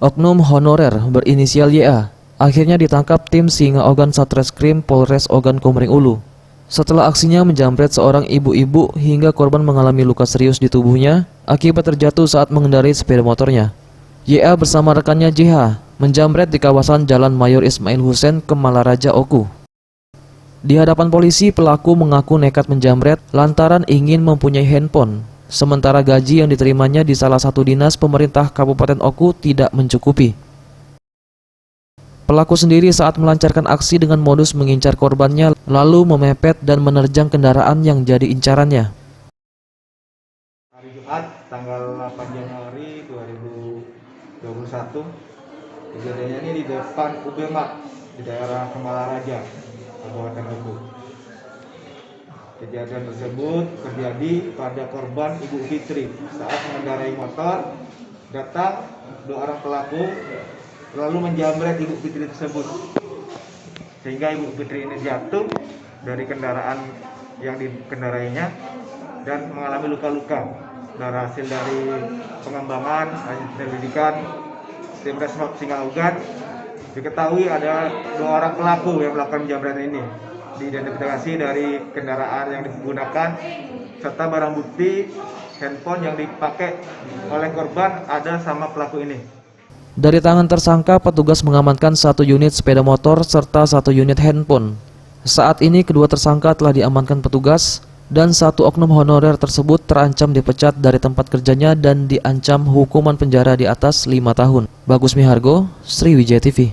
Oknum honorer berinisial YA akhirnya ditangkap tim Singa Ogan Satreskrim Polres Ogan Komering Ulu. Setelah aksinya menjamret seorang ibu-ibu hingga korban mengalami luka serius di tubuhnya akibat terjatuh saat mengendarai sepeda motornya. YA bersama rekannya JH menjamret di kawasan Jalan Mayor Ismail Hussein, Kemalaraja, Oku. Di hadapan polisi, pelaku mengaku nekat menjamret lantaran ingin mempunyai handphone, sementara gaji yang diterimanya di salah satu dinas pemerintah Kabupaten Oku tidak mencukupi. Pelaku sendiri saat melancarkan aksi dengan modus mengincar korbannya, lalu memepet dan menerjang kendaraan yang jadi incarannya. Hari Jumat, tanggal 8 Januari 2021, kejadiannya ini di depan UB Mat di daerah Kemalaraja, Kabupaten Oku. Kejadian tersebut terjadi pada korban Ibu Fitri saat mengendarai motor. Datang dua orang pelaku lalu menjamret Ibu Fitri tersebut, sehingga Ibu Fitri ini jatuh dari kendaraan yang dikendarainya dan mengalami luka-luka. Dan hasil dari pengembangan penyelidikan tim Resmob Singa Ogan, diketahui ada dua orang pelaku yang melakukan penjamretan ini. Diidentifikasi dari kendaraan yang digunakan serta barang bukti handphone yang dipakai oleh korban ada sama pelaku ini. Dari tangan tersangka, petugas mengamankan 1 unit sepeda motor serta 1 unit handphone. Saat ini kedua tersangka telah diamankan petugas dan 1 oknum honorer tersebut terancam dipecat dari tempat kerjanya dan diancam hukuman penjara di atas 5 tahun. Bagus Mihargo, Sriwijaya TV.